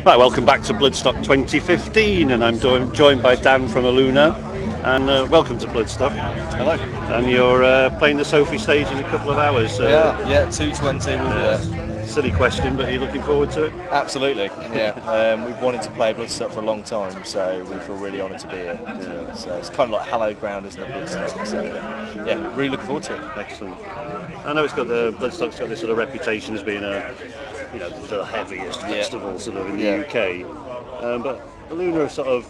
Right, welcome back to Bloodstock 2015, and I'm joined by Dan from Alunah, and welcome to Bloodstock. Hello. And you're playing the Sophie stage in a couple of hours. Yeah, 2:20 we'll be there. Silly question, but are you looking forward to it? Absolutely, yeah. We've wanted to play Bloodstock for a long time, so we feel really honoured to be here. Yeah. So it's kind of like hallowed ground, isn't it, Bloodstock? So yeah, really looking forward to it. Excellent. I know Bloodstock's got this sort of reputation as being the heaviest festival sort of in the UK, but Alunah have sort of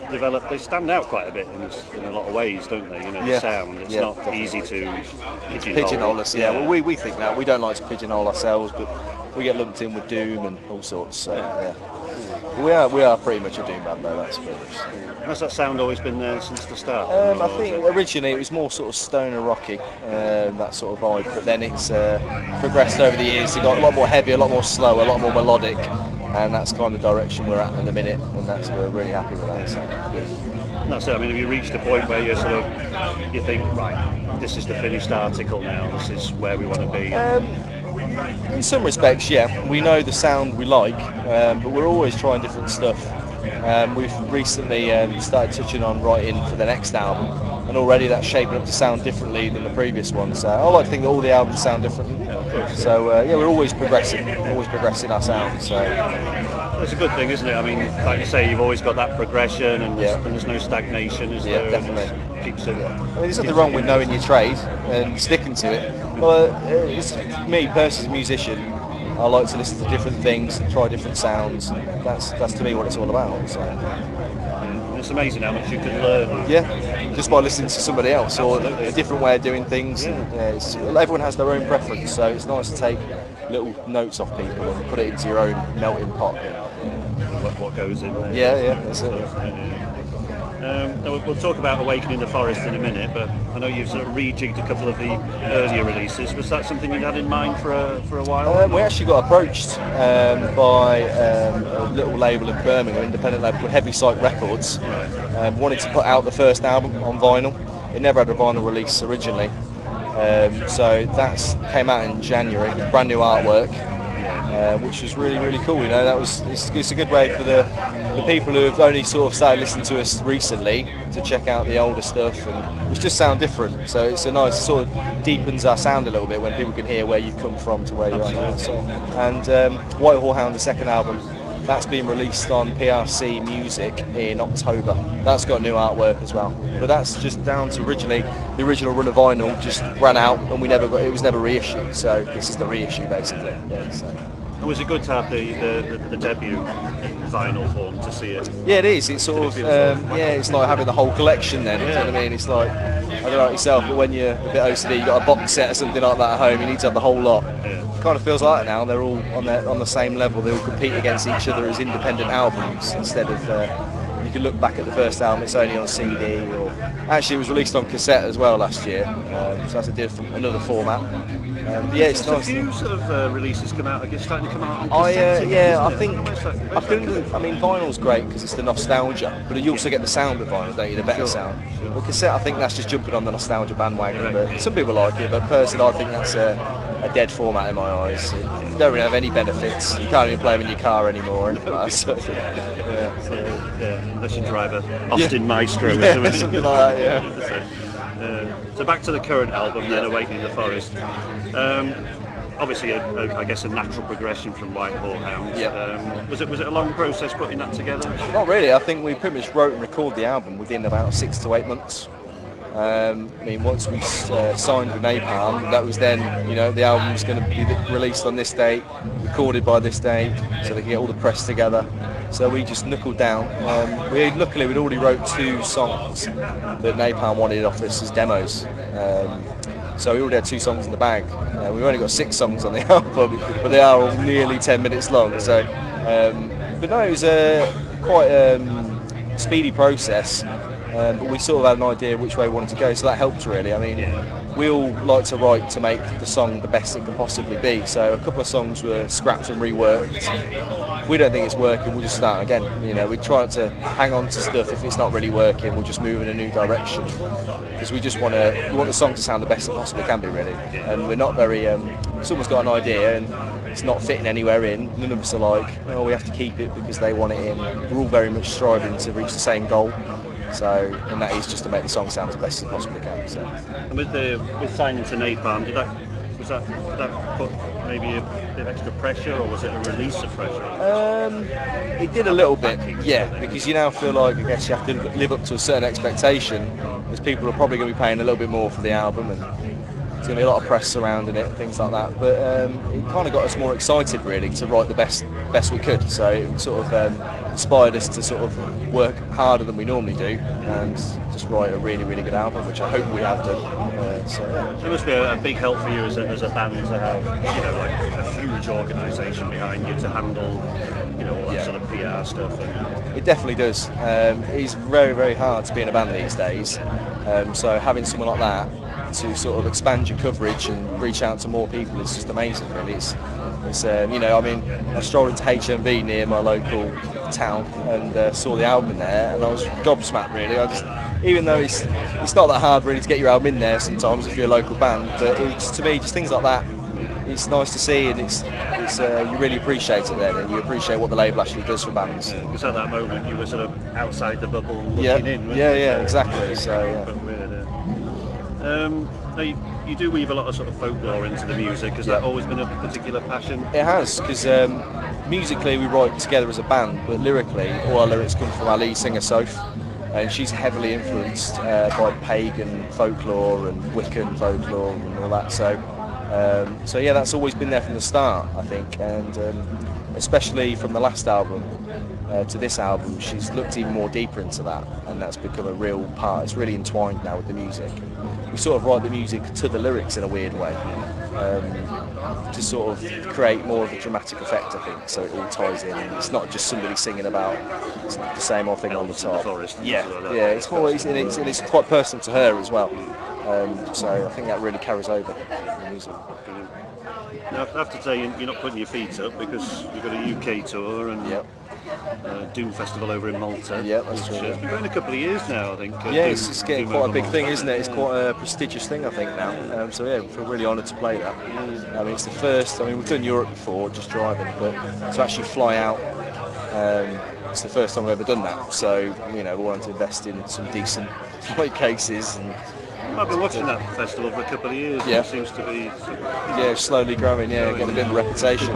developed. They stand out quite a bit in a lot of ways, don't they? The sound. It's not definitely easy to pigeonhole us. Yeah, well, we think that we don't like to pigeonhole ourselves, but we get lumped in with doom and all sorts. So yeah, we are pretty much a doom band though. That's pretty much. Has that sound always been there since the start? I think originally it was more sort of stoner rocky, that sort of vibe, but then it's progressed over the years. It got a lot more heavy, a lot more slow, a lot more melodic, and that's kind of the direction we're at in the minute, and we're really happy with that. So. That's it. I mean, have you reached a point where you think, right, this is the finished article now, this is where we want to be? In some respects, yeah. We know the sound we like, but we're always trying different stuff. We've recently started touching on writing for the next album, and already that's shaping up to sound differently than the previous one. So I like to think that all the albums sound different. So we're always progressing our sound. So it's a good thing, isn't it? I mean, like you say, you've always got that progression, and there's no stagnation, is there? Definitely. Keeps it. I mean, there's nothing wrong with knowing your trade and sticking to it. Well, it's me personally as a musician. I like to listen to different things and try different sounds. That's to me what it's all about. So. It's amazing how much you can learn. Yeah, just by listening to somebody else or a different way of doing things. Everyone has their own preference, so it's nice to take little notes off people and put it into your own melting pot. What goes in there. Yeah, that's it. We'll talk about Awakening the Forest in a minute, but I know you've sort of rejigged a couple of the earlier releases. Was that something you'd had in mind for a while? We actually got approached by a little label in Birmingham, independent label called Heavy Psych Records. Wanted to put out the first album on vinyl. It never had a vinyl release originally, so that came out in January. Brand new artwork. Which was really, really cool. It's a good way for the people who have only sort of started listening to us recently to check out the older stuff, and which just sound different. So it's a nice sort of deepens our sound a little bit when people can hear where you've come from to where you are now. So, and Whitehall Hound, the second album, that's been released on PRC Music in October. That's got new artwork as well. But that's just down to the original run of vinyl just ran out, and it was never reissued. So this is the reissue basically. Was it good to have the debut vinyl form to see it? Yeah, it is. It's sort of it's like having the whole collection then. You know what I mean? It's like, I don't know about yourself, but when you're a bit OCD, you've got a box set or something like that at home, you need to have the whole lot. It kind of feels like that now. They're all on the same level. They all compete against each other as independent albums instead of. You can look back at the first album, it's only on CD, or actually it was released on cassette as well last year, so that's another format. It's nice. A few sort of releases come out, I guess, starting to come out on cassette. I mean, vinyl's great because it's the nostalgia, but you also get the sound of vinyl, don't you? The better sound. But cassette, I think that's just jumping on the nostalgia bandwagon. But some people like it, but personally, I think that's a dead format in my eyes. It don't really have any benefits. You can't even play them in your car anymore. Unless you drive a Austin Maestro or something like that. So back to the current album, then, Awakening the Forest. Obviously, I guess a natural progression from Whitehall Hound. Was it a long process putting that together? Not really. I think we pretty much wrote and recorded the album within about 6 to 8 months. Once we signed with Napalm, that was then, the album was going to be released on this date, recorded by this date, so they could get all the press together. So we just knuckled down. Luckily, we'd already wrote 2 songs that Napalm wanted off us as demos. So we already had 2 songs in the bag. We've only got 6 songs on the album, but they are all nearly 10 minutes long. So, but no, it was quite a speedy process. But we sort of had an idea which way we wanted to go, so that helped really. I mean, we all like to write to make the song the best it can possibly be. So a couple of songs were scrapped and reworked. We don't think it's working, we'll just start again. You know, we try not to hang on to stuff if it's not really working, we'll just move in a new direction. Because we just want the song to sound the best it possibly can be, really. And we're not very, someone's got an idea and it's not fitting anywhere in, none of us are like, oh, we have to keep it because they want it in. We're all very much striving to reach the same goal. So, and that is just to make the song sound as best as possibly can. So. And with signing to Napalm, did that put maybe a bit of extra pressure, or was it a release of pressure? It did a little bit, yeah, because you now feel like, I guess, you have to live up to a certain expectation, as people are probably going to be paying a little bit more for the album, and there's going to be a lot of press surrounding it, things like that. But it kind of got us more excited, really, to write the best we could. So it sort of inspired us to sort of work harder than we normally do and just write a really, really good album, which I hope we have done. It must be a big help for you as a band to have, you know, like a huge organisation behind you to handle, you know, all that sort of PR stuff. It definitely does. It's very, very hard to be in a band these days. So having someone like that to sort of expand your coverage and reach out to more people is just amazing, really. It's you know, I mean, I strolled into HMV near my local town and saw the album there, and I was gobsmacked, really. Even though it's not that hard really to get your album in there sometimes if you're a local band, but it's, to me, just things like that, it's nice to see, and it's you really appreciate it then, and you appreciate what the label actually does for bands. Because at that moment you were sort of outside the bubble looking in. Yeah, exactly. So now you do weave a lot of sort of folklore into the music. Has that always been a particular passion? It has, because musically we write together as a band, but lyrically all our lyrics come from our lead singer Soph, and she's heavily influenced by pagan folklore and Wiccan folklore and all that. So yeah, that's always been there from the start, I think, and especially from the last album to this album, she's looked even more deeper into that, and that's become a real part. It's really entwined now with the music. We sort of write the music to the lyrics in a weird way, to sort of create more of a dramatic effect, I think, so it all ties in. It's not just somebody singing about the same old thing on the top. It's always, and it's quite personal to her as well. So I think that really carries over in the music. Now, I have to say, you're not putting your feet up, because you've got a UK tour and Doom Festival over in Malta. Yeah, that's true. It's been going a couple of years now, I think. It's getting quite a big thing, isn't it? It's quite a prestigious thing, I think, now. So yeah, we feel really honoured to play that. I mean, it's the first. I mean, we've done Europe before, just driving, but to actually fly out, it's the first time we've ever done that. So you know, we wanted to invest in some decent flight cases. And I've been watching that festival for a couple of years. Yeah. It seems to be slowly growing. Getting a bit of a reputation.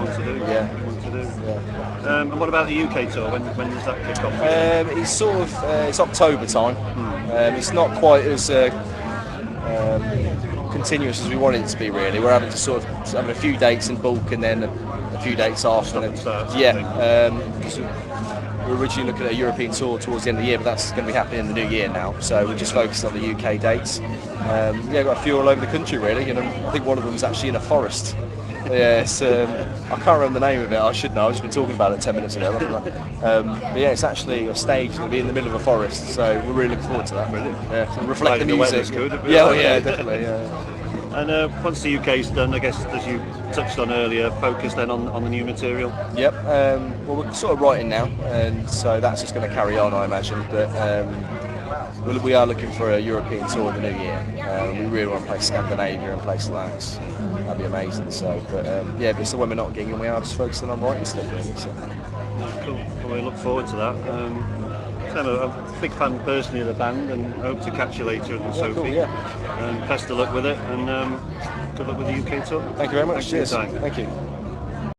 And what about the UK tour? When does that kick off? It's sort of it's October time. It's not quite as continuous as we want it to be, really. We're having to sort of having a few dates in bulk and then a few dates off. We're originally looking at a European tour towards the end of the year, but that's going to be happening in the new year now. So we're just focused on the UK dates. Got a few all over the country, really. You know, I think one of them's actually in a forest. It's, I can't remember the name of it. I should know. I've just been talking about it 10 minutes ago. But yeah, it's actually a stage that'll be in the middle of a forest. So we're really looking forward to that. Really. Yeah, reflect the music. Definitely. And once the UK's done, I guess, as you touched on earlier, focus then on the new material. Yep. Well, we're sort of writing now, and so that's just going to carry on, I imagine. But we are looking for a European tour in the new year. We really want to play Scandinavia and places like that. That'd be amazing. So, but so when we're not gigging, we are just focusing on writing stuff. Really, so. Cool. Well, we look forward to that. I'm a big fan personally of the band, and hope to catch you later and Sophie. Cool, And best of luck with it, and good luck with the UK tour. Thank you very much. Thanks for your Cheers. time. Thank you.